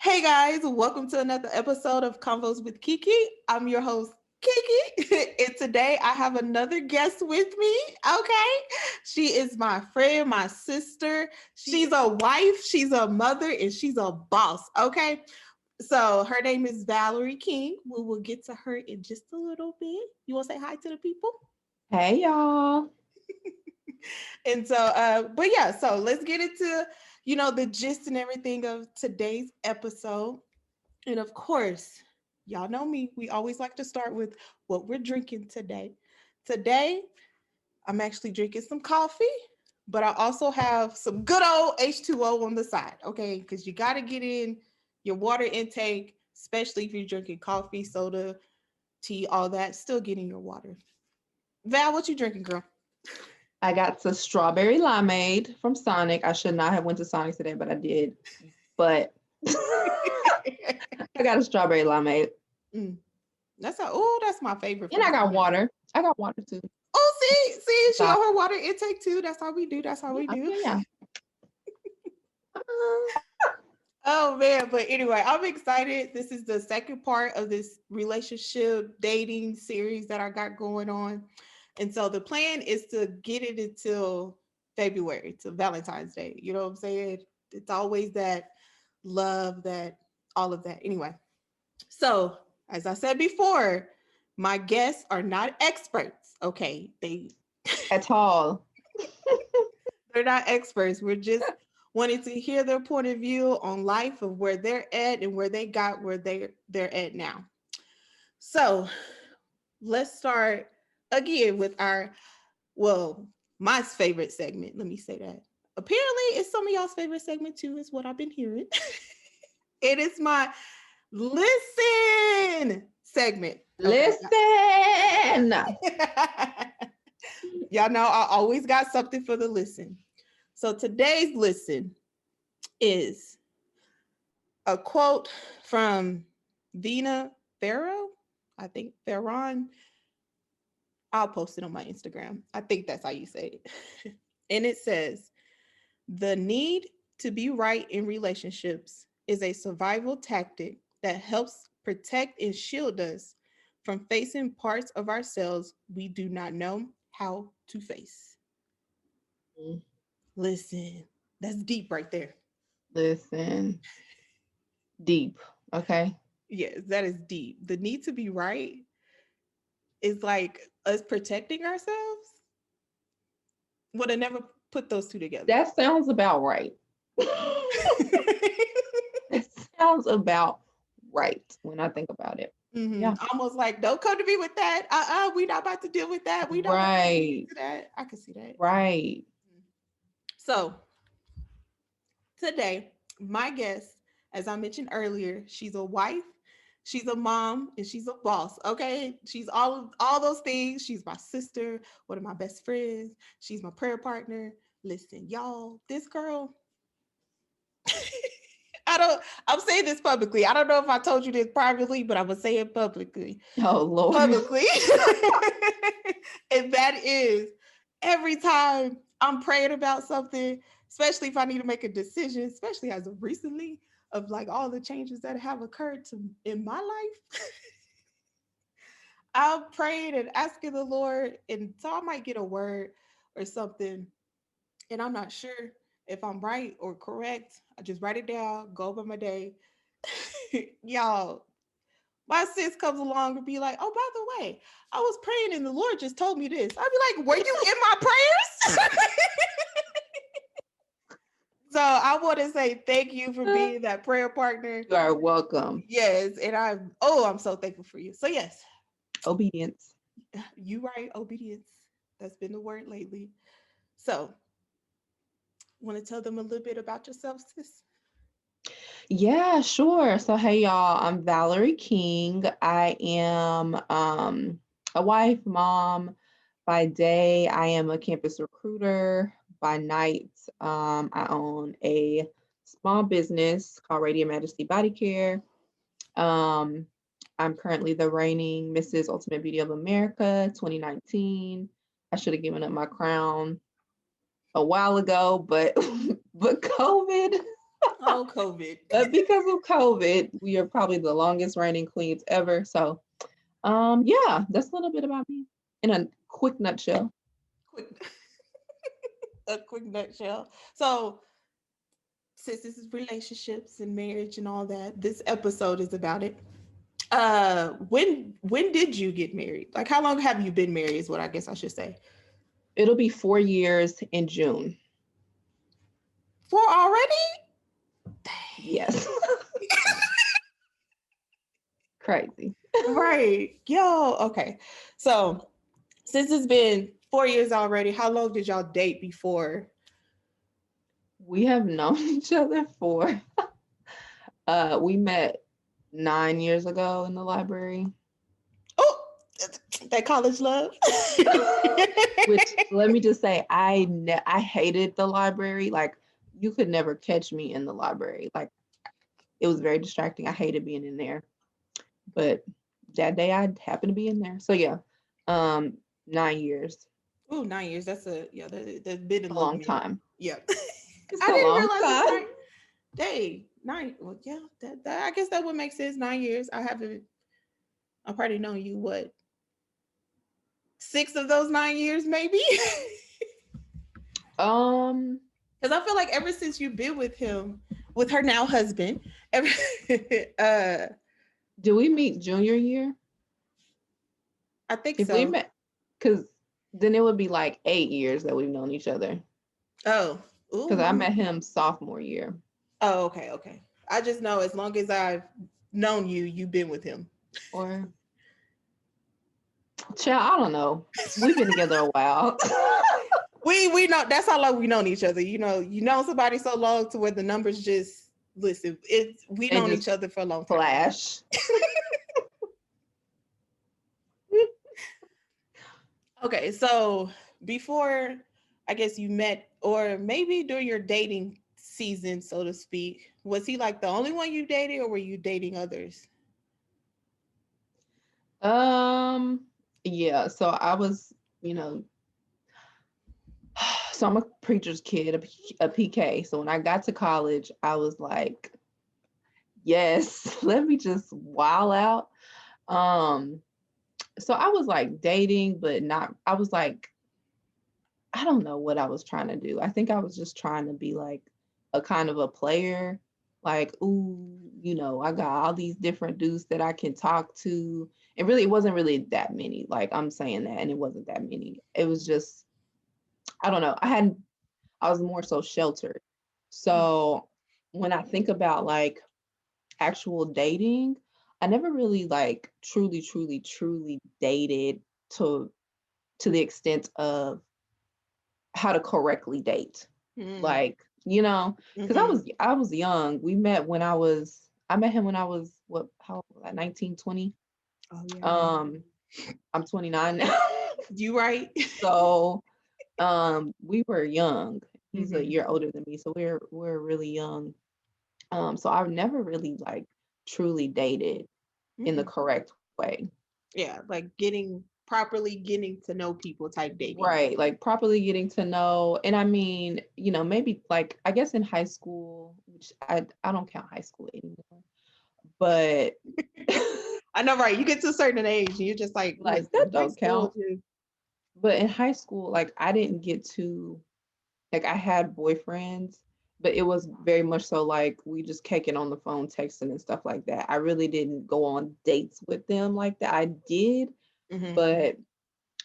Hey guys, welcome to another episode of Konvos with Kiki. I'm your host, Kiki. And today I have another guest with me. Okay. She is my friend, my sister. She's a wife, she's a mother, and she's a boss. Okay. So her name is Valerie King. We will get to her in just a little bit. You want to say hi to the people? Hey y'all. And so but yeah, so let's get into the gist and everything of today's episode. And of course, y'all know me, we always like to start with what we're drinking today. Today, I'm actually drinking some coffee, but I also have some good old H2O on the side, okay? Because you got to get in your water intake, especially if you're drinking coffee, soda, tea, all that. Still getting your water. Val, what you drinking, girl? I got the strawberry limeade from Sonic. I should not have went to Sonic today, but I did. But I got a strawberry limeade. Mm, that's my favorite And from I got Sonic. water. I got water too. Oh, see, she Stop. on her water intake too. That's how we do. That's how Yeah, we do. yeah, yeah. Oh man, but anyway, I'm excited. This is the second part of this relationship dating series that I got going on. And so the plan is to get it until February, to Valentine's Day. You know what I'm saying? It's always that love, that all of that. Anyway, so as I said before, my guests are not experts. Okay. At all. They're not experts. We're just wanting to hear their point of view on life, of where they're at and where they got where they're at now. So let's start again with our, well, my favorite segment. Let me say that. Apparently, it's some of y'all's favorite segment too, is what I've been hearing. It is my listen segment. Okay. Listen. Y'all know I always got something for the listen. So today's listen is a quote from Vina Farrow. I think Farron. I'll post it on my Instagram. I think that's how you say it. And it says, the need to be right in relationships is a survival tactic that helps protect and shield us from facing parts of ourselves we do not know how to face. Listen, that's deep right there. Listen. Deep. Okay. Yes, that is deep. The need to be right is like us protecting ourselves. Would have never put those two together. That sounds about right. It sounds about right when I think about it. Hmm. Yeah. Almost like, don't come to me with that. We not about to deal with that. We not about to get Right. into that. I can see that. Right. So today, my guest, as I mentioned earlier, she's a wife, she's a mom, and she's a boss. Okay, she's all those things. She's my sister, one of my best friends. She's my prayer partner. Listen, y'all, this girl. I don't. I'm saying this publicly. I don't know if I told you this privately, but I'm gonna say it publicly. Oh Lord. Publicly, and that is every time I'm praying about something, especially if I need to make a decision, especially as of recently, of like all the changes that have occurred in my life. I'm praying and asking the Lord, and so I might get a word or something, and I'm not sure if I'm right or correct. I just write it down, go about my day. Y'all, my sis comes along and be like, oh, by the way, I was praying and the Lord just told me this. I'd be like, were you in my prayers? So I want to say thank you for being that prayer partner. You are welcome. Yes. And I'm so thankful for you. So yes, Obedience. you right. Obedience. That's been the word lately. So want to tell them a little bit about yourself, sis? Yeah, sure. So hey y'all, I'm Valerie King. I am a wife, mom. By day, I am a campus recruiter. By night, I own a small business called Radiant Majesty Body Care. Um, I'm currently the reigning Mrs. Ultimate Beauty of America 2019. I should have given up my crown a while ago, but but COVID. Oh, COVID. But because of COVID, we are probably the longest reigning queens ever. So, yeah, that's a little bit about me in a quick nutshell. Quick, a quick nutshell. So, since this is relationships and marriage and all that, this episode is about it. When did you get married? Like, how long have you been married? Is what I guess I should say. It'll be 4 years in June. Four already? Yes. Crazy. Right. Yo. Okay. So, since it's been 4 years already, how long did y'all date before? We have known each other for we met 9 years ago in the library. Oh, that college love. Which let me just say, I hated the library. Like you could never catch me in the library. Like it was very distracting. I hated being in there. But that day I happened to be in there. So yeah, 9 years. Oh, 9 years. That's been a A little long minute. time. Yeah. It's I a didn't long realize it's time. 9. 9. Well, yeah, that I guess that would make sense. 9 years. I've probably known you what, 6 of those 9 years, maybe. Um, Because I feel like ever since you've been with him, with her now husband, ever, did we meet junior year? I think If we so. met, because then it would be like 8 years that we've known each other. Oh, Because I ooh. met him sophomore year. Oh, okay, okay. I just know as long as I've known you, you've been with him. Or, child, I don't know. We've been together a while. We know that's how long we known each other. You know somebody so long to where the numbers just listen. It's we And known each just other for a long time. flash. Okay, so before I guess you met, or maybe during your dating season, so to speak, was he like the only one you dated, or were you dating others? Yeah, so I was, you know, so I'm a preacher's kid, a PK. So when I got to college, I was like, yes, let me just wild out. Um, so I was like dating, but not, I was like, I don't know what I was trying to do. I think I was just trying to be like a kind of a player. Like, ooh, I got all these different dudes that I can talk to. And really, it wasn't really that many. Like, I'm saying that, and it wasn't that many. It was just, I don't know. I was more so sheltered. So when I think about like actual dating, I never really like truly, truly, truly dated to the extent of how to correctly date. Mm-hmm. Like, because Mm-hmm. I was young. I met him when I was what, how old was I? 19, 20. Oh yeah, I'm 29 now. you right. So we were young. He's a Mm-hmm. year older than me, so we're really young. So I've never really like truly dated in the Mm-hmm. correct way. Yeah, like properly getting to know people type dating. Right, like properly getting to know. And I mean, maybe like I guess in high school, which I don't count high school anymore, but I know, right? You get to a certain age, and you're just like, like that listen, high don't school. count. But in high school, like I didn't get to, like I had boyfriends, but it was very much so like we just kicking on the phone, texting and stuff like that. I really didn't go on dates with them like that. I did, Mm-hmm. but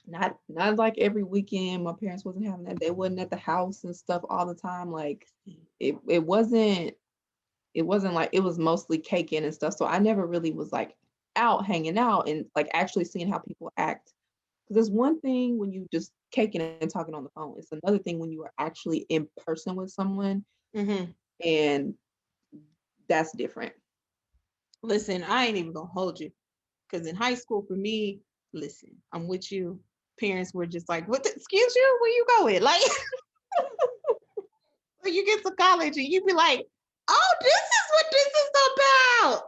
not like every weekend. My parents wasn't having that. They wasn't at the house and stuff all the time. Like it wasn't like, it was mostly caking and stuff. So I never really was like out hanging out and like actually seeing how people act. Because there's one thing when you just caking and talking on the phone. It's another thing when you are actually in person with someone, Mm-hmm. and that's different. Listen, I ain't even gonna hold you, because in high school for me, listen, I'm with you. Parents were just like, "What? Excuse you? Where you going?" Like, when you get to college and you be like, "Oh, this is what this is about."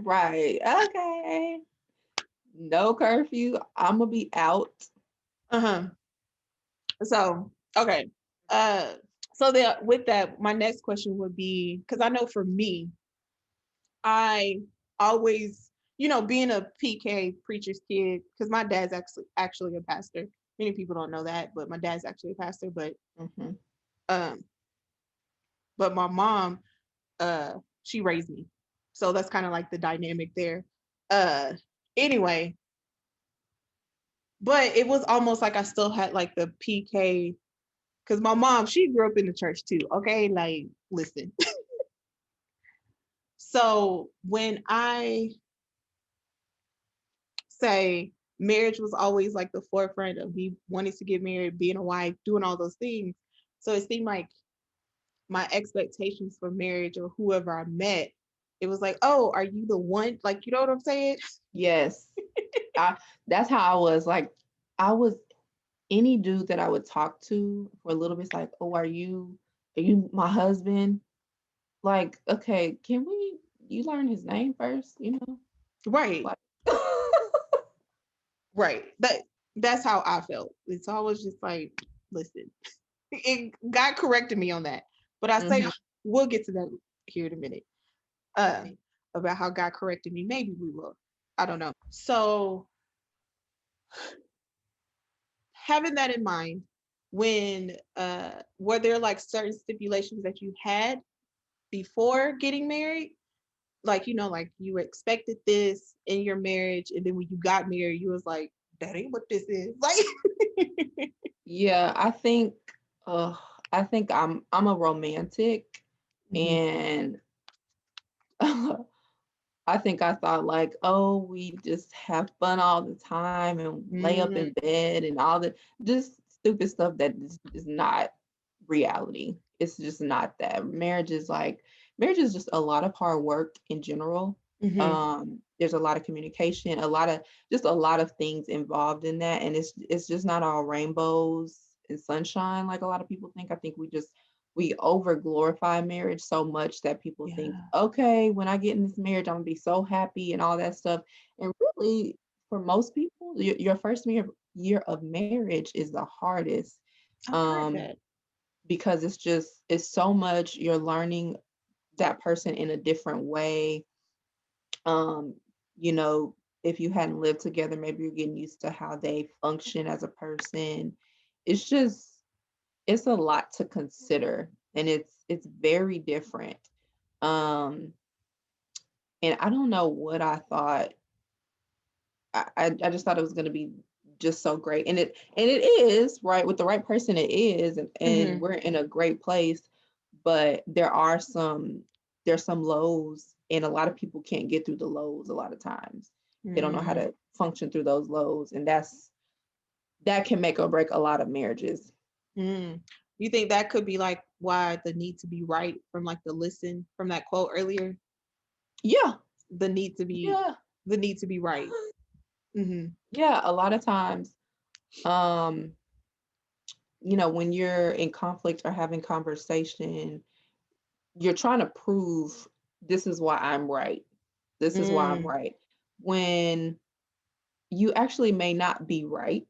Right. Okay. No curfew. I'm gonna be out. Uh huh. So okay. Uh, So that with that, my next question would be, because I know for me, I always, being a PK preacher's kid, because my dad's actually a pastor. Many people don't know that, but my dad's actually a pastor. Hmm. Um, but my mom, she raised me, so that's kind of like the dynamic there. Uh, anyway, but it was almost like I still had like the PK, because my mom, she grew up in the church too. Okay, like listen. So when I say marriage was always like the forefront of me wanting to get married, being a wife, doing all those things. So it seemed like my expectations for marriage or whoever I met, it was like, oh, are you the one? Like, you know what I'm saying? Yes. I That's how I was. Like, I was any dude that I would talk to for a little bit, it's like, oh, are you my husband? Like, okay, can we you learn his name first, Right, Like right. That's how I felt. It's always just like, listen, God corrected me on that. But I say hmm we'll get to that here in a minute. Uh, about how God corrected me. Maybe we will. I don't know. So having that in mind, when were there like certain stipulations that you had before getting married, like like you expected this in your marriage, and then when you got married you was like, that ain't what this is, like. Yeah, uh I think I'm a romantic, Mhm. and I think I thought like, oh, we just have fun all the time and lay up Mm, in bed and all the just stupid stuff that is not reality. It's just not that. Marriage is just a lot of hard work in general. mhm, There's a lot of communication, a lot of things involved in that, and it's just not all rainbows and sunshine like a lot of people think. I think we over glorify marriage so much that people think, yeah, okay, when I get in this marriage, I'm gonna be so happy and all that stuff. And really, for most people, your first year of marriage is the hardest, I've heard um, that. because it's so much you're learning that person in a different way. Um, you know, if you hadn't lived together, maybe you're getting used to how they function as a person. It's just it's a lot to consider, and it's very different. Um, and I don't know what I thought. I just thought it was going to be just so great, and it is right with the right person. It is, and Mhm, we're in a great place. But there's some lows, and a lot of people can't get through the lows. A lot of times, they don't know how mm, to function through those lows, and that can make or break a lot of marriages. mm. You think that could be like why the need to be right from like the listen from that quote earlier, Yeah, the need to be yeah, the need to be right. Mhm, yeah. A lot of times, um, when you're in conflict or having conversation, you're trying to prove this is why I'm right. This is why I'm mm, right. When you actually may not be right,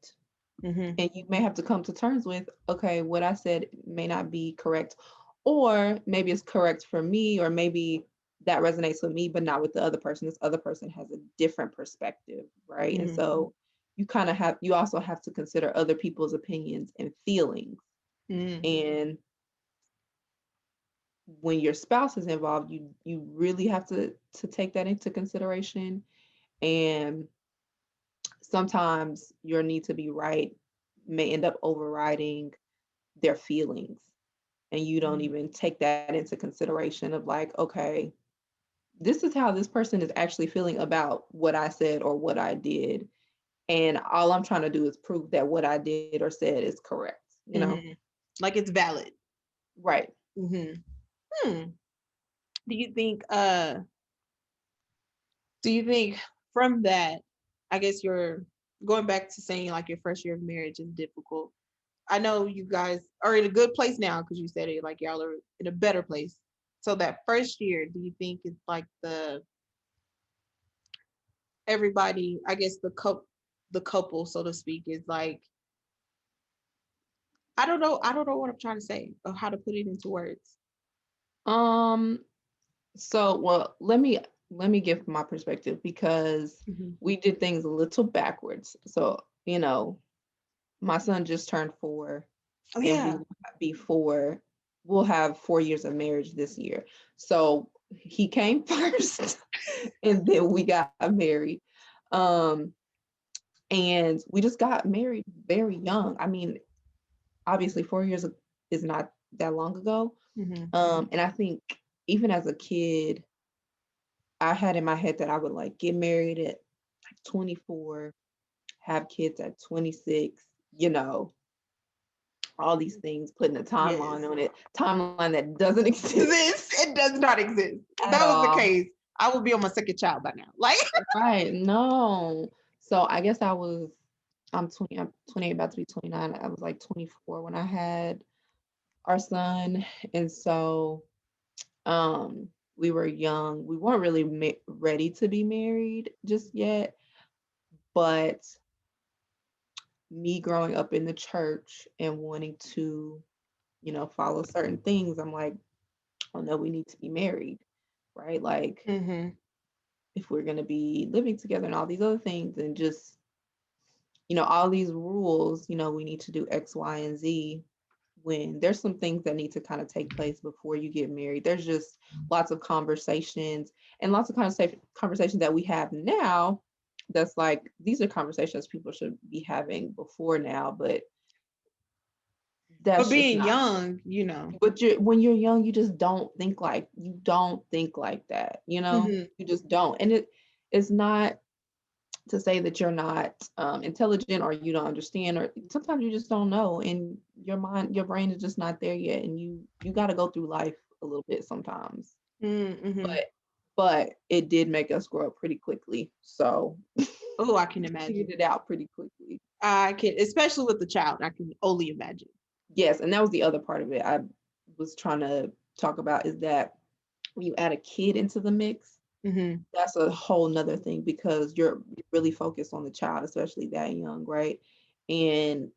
mhm, and you may have to come to terms with, okay, what I said may not be correct, or maybe it's correct for me, or maybe that resonates with me, but not with the other person. This other person has a different perspective, right? And mhm, so you also have to consider other people's opinions and feelings. mm, And when your spouse is involved, you really have to take that into consideration. And sometimes your need to be right may end up overriding their feelings, and you don't mm, even take that into consideration of like, okay, this is how this person is actually feeling about what I said or what I did, and all I'm trying to do is prove that what I did or said is correct. mhm. Like it's valid. Right. Mhm. Hmm. Do you think do you think from that, I guess you're going back to saying like your first year of marriage is difficult. I know you guys are in a good place now because you said it, like y'all are in a better place. So that first year, do you think it's like the everybody, I guess the couple so to speak, is like I don't know what I'm trying to say or how to put it into words. Um, so well, let me give my perspective because Hmm. we did things a little backwards. So, my son just turned 4 Oh and we yeah. will be 4. We'll have 4 years of marriage this year. So he came first and then we got married. Um, and we just got married very young. I mean, obviously 4 years is not that long ago. Hmm. And I think even as a kid, I had in my head that I would like get married at like 24, have kids at 26, you know, all these things, putting a Yes. timeline on it, timeline that doesn't exist This it does not exist. If at that was the all. case, I would be on my second child by now. Like, Right. No. So I guess I'm 20, I'm 28, about to be 29. I was like 24 when I had our son. And so we were young. We weren't really ready to be married just yet, but me growing up in the church and wanting to, follow certain things, I'm like, oh no, we need to be married, right? Like hmm, if we're going to be living together and all these other things and just, all these rules, we need to do X, Y, and Z when there's some things that need to kind of take place before you get married. There's just lots of conversations and lots of conversations that we have now that's like these are conversations people should be having before now, but but that's just being not. young, But when you're young, you don't think like that, hmm, you just don't. And it's not to say that you're not intelligent or you don't understand, or sometimes you just don't know, and your brain is just not there yet, and you got to go through life a little bit sometimes. mm-hmm. But it did make us grow up pretty quickly, so Oh, I can we figured imagine. it out pretty quickly. I can, especially with the child. I can only imagine. Yes, and that was the other part of it I was trying to talk about, is that when you add a kid into the mix, Hmm. that's a whole nother thing because you're really focused on the child, especially that young, right? And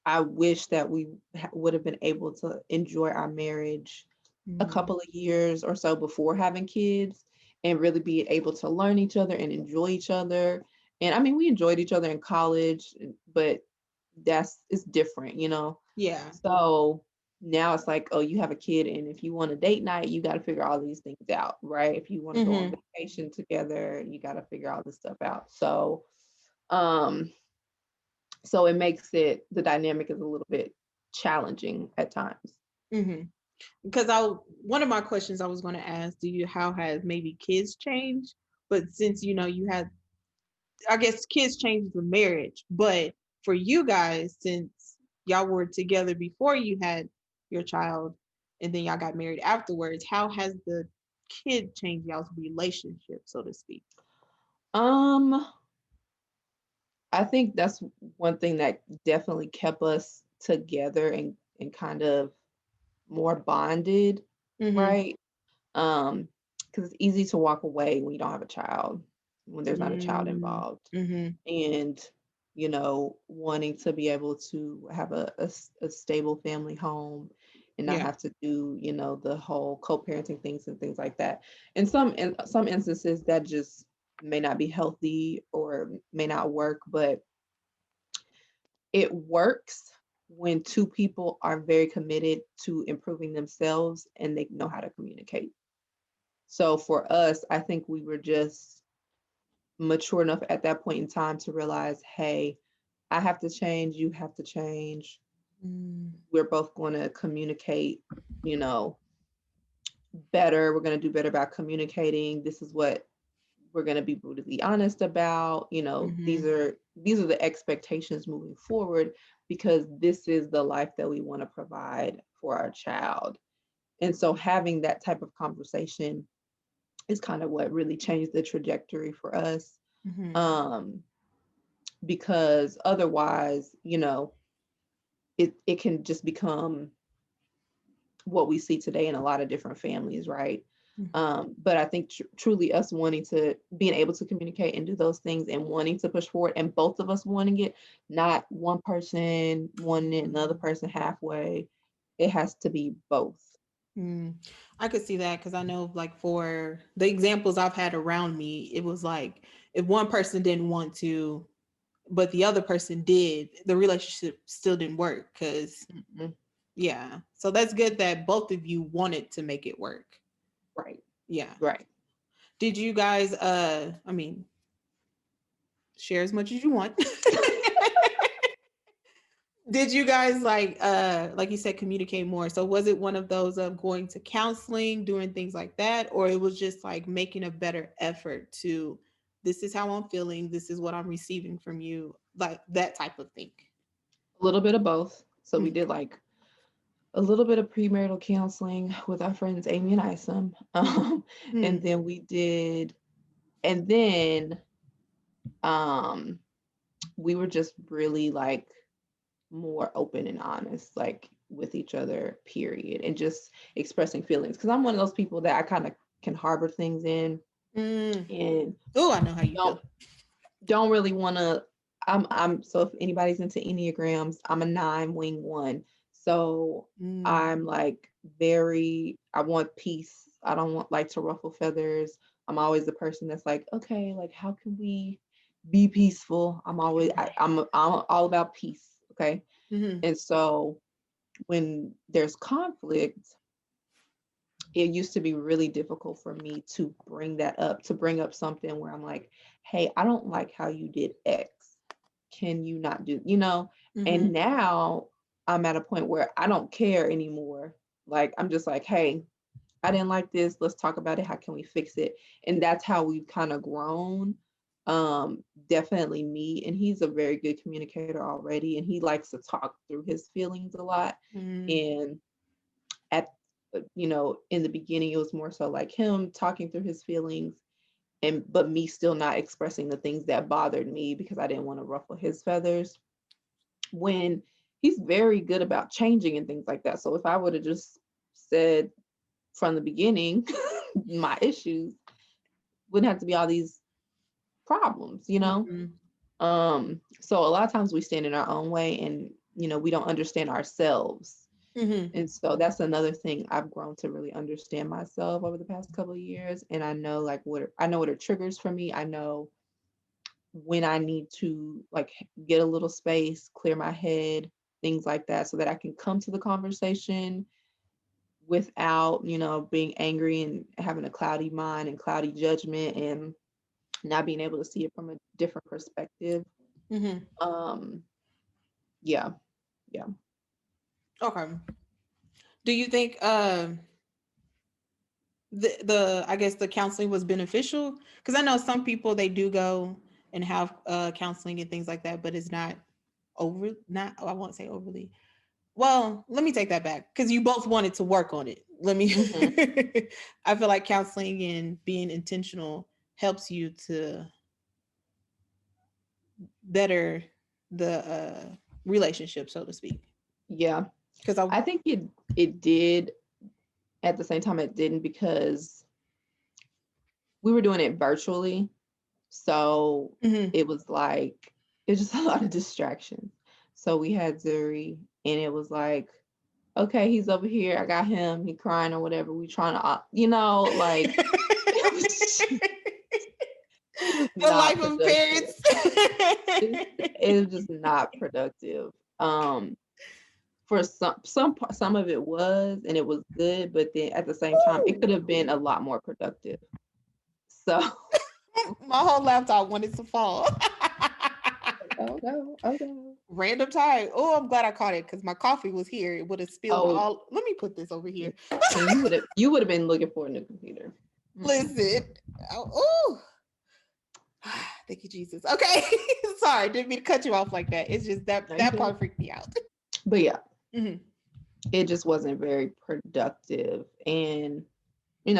I wish that we would have been able to enjoy our marriage a Hmm. couple of years or so before having kids and really be able to learn each other and enjoy each other. And I mean, we enjoyed each other in college, but it's different. Yeah. So now it's like, oh, you have a kid, and if you want a date night, you got to figure all these things out, right? If you want to go on Hmm. vacation together, you got to figure all this stuff out. Um, so it makes the dynamic is a little bit challenging at times. Hmm. Because one of my questions I was going to ask, do you how has maybe kids changed? But since you had, I guess kids change with marriage, but for you guys, since y'all were together before you had your child, and then y'all got married afterwards, how has the kid changed y'all's relationship, so to speak? Um, I think that's one thing that definitely kept us together and kind of more bonded, Mm-hmm. right? Because it's easy to walk away when you don't have a child, when there's not a child involved. Mm-hmm. And wanting to be able to have a stable family home and not Yeah. have to do the whole co-parenting things and things like that. In some instances that just may not be healthy or may not work, but it works when two people are very committed to improving themselves and they know how to communicate. So for us, I think we were just mature enough at that point in time to realize, hey, I have to change, you have to change. Mm. We're both going to communicate, you know, better. We're going to do better about communicating. This is what we're going to be brutally honest about. These Mm-hmm. are the expectations moving forward because this is the life that we want to provide for our child. And so having that type of conversation is kind of what really changed the trajectory for us. Mm-hmm. Um, because otherwise, it can just become what we see today in a lot of different families, right? Mhm. But I think truly us wanting to being able to communicate and do those things and wanting to push forward and both of us wanting it, not one person wanting it, another person halfway. It has to be both. Mm. I could see that because I know, like, for the examples I've had around me, it was like if one person didn't want to, but the other person did, the relationship still didn't work. Because, Mhm. yeah. So that's good that both of you wanted to make it work. Right, Yeah. right. Did you guys, I mean, share as much as you want. Did you guys like you said, communicate more? So was it one of those of going to counseling, doing things like that, or it was just like making a better effort to, this is how I'm feeling, this is what I'm receiving from you, like that type of thing? A little bit of both. So we Mm, did like a little bit of premarital counseling with our friends Amy and Isom. And mm, then we did, and then um, we were just really like more open and honest, like with each other, period, and just expressing feelings. Because I'm one of those people that I kind of can harbor things in mm. and Oh, I know how you feel. don't don't really want to. I'm so if anybody's into enneagrams, I'm a 9 wing 1. So Mm, I'm like very. I want peace. I don't want like to ruffle feathers. I'm always the person that's like, okay, like how can we be peaceful? I'm all about peace. Okay, mm-hmm, and so when there's conflict, it used to be really difficult for me to bring that up, to bring up something where I'm like, hey, I don't like how you did X. Can you not do, you know? mm-hmm, And now I'm at a point where I don't care anymore. Like, I'm just like, hey, I didn't like this. Let's talk about it. How can we fix it? And that's how we've kind of grown. Definitely me. And he's a very good communicator already. And he likes to talk through his feelings a lot. mm, And at in the beginning it was more so like him talking through his feelings and but me still not expressing the things that bothered me because I didn't want to ruffle his feathers, when he's very good about changing and things like that. So if I would have just said from the beginning my issues, wouldn't have to be all these problems, you know. mm-hmm, So a lot of times we stand in our own way and we don't understand ourselves. mm-hmm, And so that's another thing I've grown to really understand myself over the past couple of years. And I know like what are triggers for me. I know when I need to like get a little space, clear my head, things like that, so that I can come to the conversation without, being angry and having a cloudy mind and cloudy judgment and not being able to see it from a different perspective. mm-hmm. Um, yeah, yeah. Okay. Do you think the I guess the counseling was beneficial? Because I know some people, they do go and have counseling and things like that, but it's not over, not, I won't say overly. Well, let me take that back, because you both wanted to work on it. Let me Hmm. I feel like counseling and being intentional helps you to better the relationship, so to speak. Yeah. Because I I think it did. At the same time it didn't, because we were doing it virtually. So mhm. it was like, it's just a lot of distractions. So we had Zuri, and it was like, okay, he's over here. I got him. He crying or whatever. We trying to, like, it was, it was The not life of productive. parents. It was just not productive. For some of it was, and it was good, but then at the same time, it Ooh. could have been a lot more productive. So, My whole laptop wanted to fall. oh no, oh no. Random time. Oh, I'm glad I caught it because my coffee was here. It would have spilled Oh, all. Let me put this over here. and you would have been looking for a new computer. Mm-mm. Listen. Oh, thank you, Jesus. Okay. Sorry, didn't mean to cut you off like that. It's just No, you that good. part freaked me out. But yeah, Mhm. it just wasn't very productive. And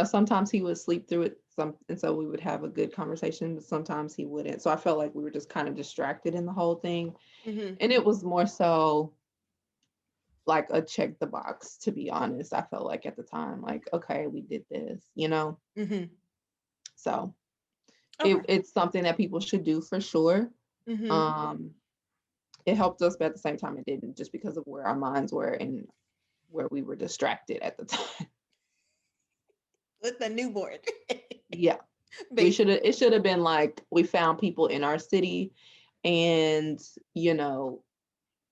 sometimes he would sleep through it, and so we would have a good conversation, but sometimes he wouldn't. So I felt like we were just kind of distracted in the whole thing. Mhm. And it was more so like a check the box, to be honest. I felt like at the time, like, okay, we did this, you know? Mm-hmm. So Okay. it's something that people should do for sure. Mm-hmm. Um, it helped us, but at the same time, it didn't, just because of where our minds were and where we were distracted at the time. With the newborn. Yeah. Basically. It should have been like we found people in our city and, you know,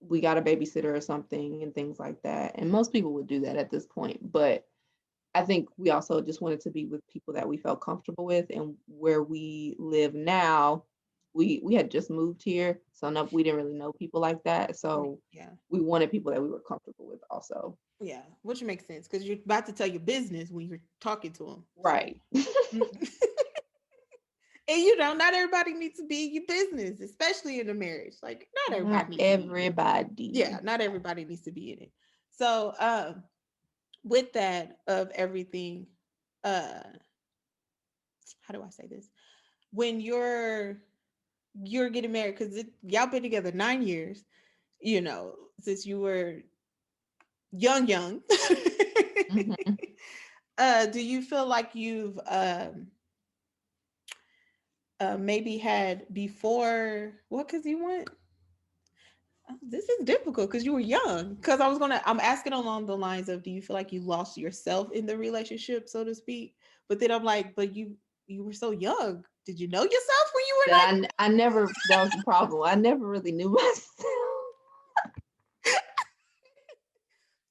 we got a babysitter or something and things like that. And most people would do that at this point. But I think we also just wanted to be with people that we felt comfortable with, and where we live now, we had just moved here, so no, we didn't really know people like that. So Yeah. we wanted people that we were comfortable with also. Yeah. Which makes sense because you're about to tell your business when you're talking to them. So. Right. And you know, not everybody needs to be in your business, especially in a marriage. Like, not everybody Not needs to be. Yeah, everybody. not everybody needs to be in it. So, with that of everything, uh, how do I say this? When you're getting married, because y'all been together 9 years, you know, since you were young. Mhm. Do you feel like you've maybe had before? What? Because you went. This is difficult because you were young. Because I'm asking along the lines of, do you feel like you lost yourself in the relationship, so to speak? But then I'm like, but you were so young. Did you know yourself when you were That like? I never, that was the problem. I never really knew myself.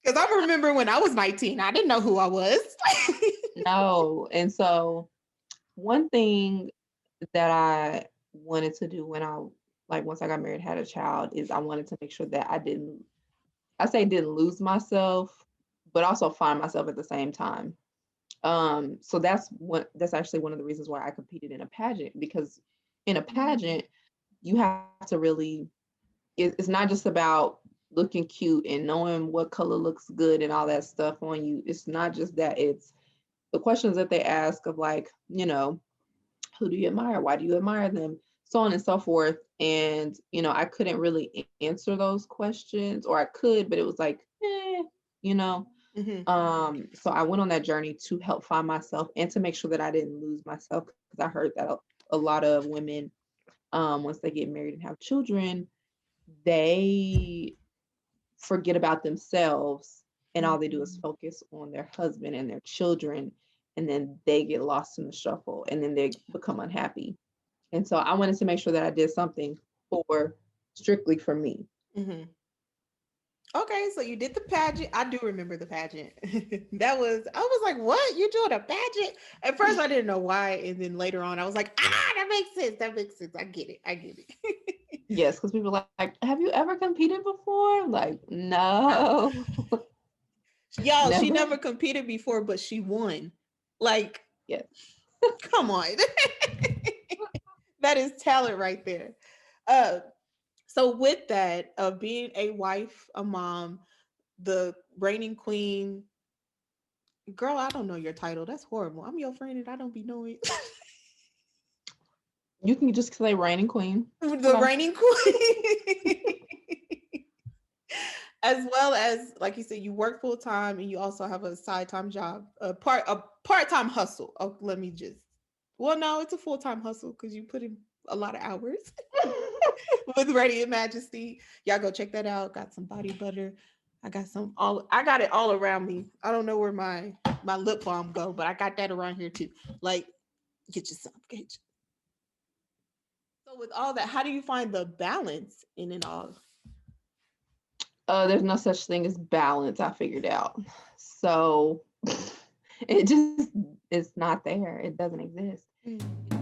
Because I remember when I was 19, I didn't know who I was. No. And so one thing that I wanted to do when I, like, once I got married, had a child, is I wanted to make sure that I say didn't lose myself, but also find myself at the same time. So that's actually one of the reasons why I competed in a pageant, because in a pageant, you have to really, it's not just about looking cute and knowing what color looks good and all that stuff on you. It's not just that, it's the questions that they ask of, like, you know, who do you admire? Why do you admire them? So on and so forth. And, you know, I couldn't really answer those questions, or I could, but it was like, you know. Mhm. So I went on that journey to help find myself and to make sure that I didn't lose myself, because I heard that a lot of women, once they get married and have children, they forget about themselves, and all they do is Mhm. focus on their husband and their children, and then they get lost in the shuffle, and then they become unhappy. And so I wanted to make sure that I did something for strictly for me. Mhm. Okay, so you did the pageant. I do remember the pageant. That was I was like, "What? You doing a pageant?" At first, I didn't know why, and then later on, I was like, "Ah, that makes sense. That makes sense. I get it. I get it." Yes, because people are like, have you ever competed before? I'm like, no, Y'all, she never. never competed before, but she won. Like, Yes. come on, that is talent right there. Uh, so with that of being a wife, a mom, the reigning queen, girl, I don't know your title. That's horrible. I'm your friend and I don't be knowing. You can just say reigning queen. The Okay. reigning queen. As well as, like you said, you work full time and you also have a side time job, a part time hustle. Oh, let me just. Well, no, it's a full time hustle because you put in a lot of hours with Radiant Majesty. Y'all go check that out. Got some body butter. I got some all. I got it all around me. I don't know where my lip balm go, but I got that around here too. Like, get you some. Get you. So with all that, how do you find the balance in it all? There's no such thing as balance, I figured out. So it just, it's not there. It doesn't exist. Mm.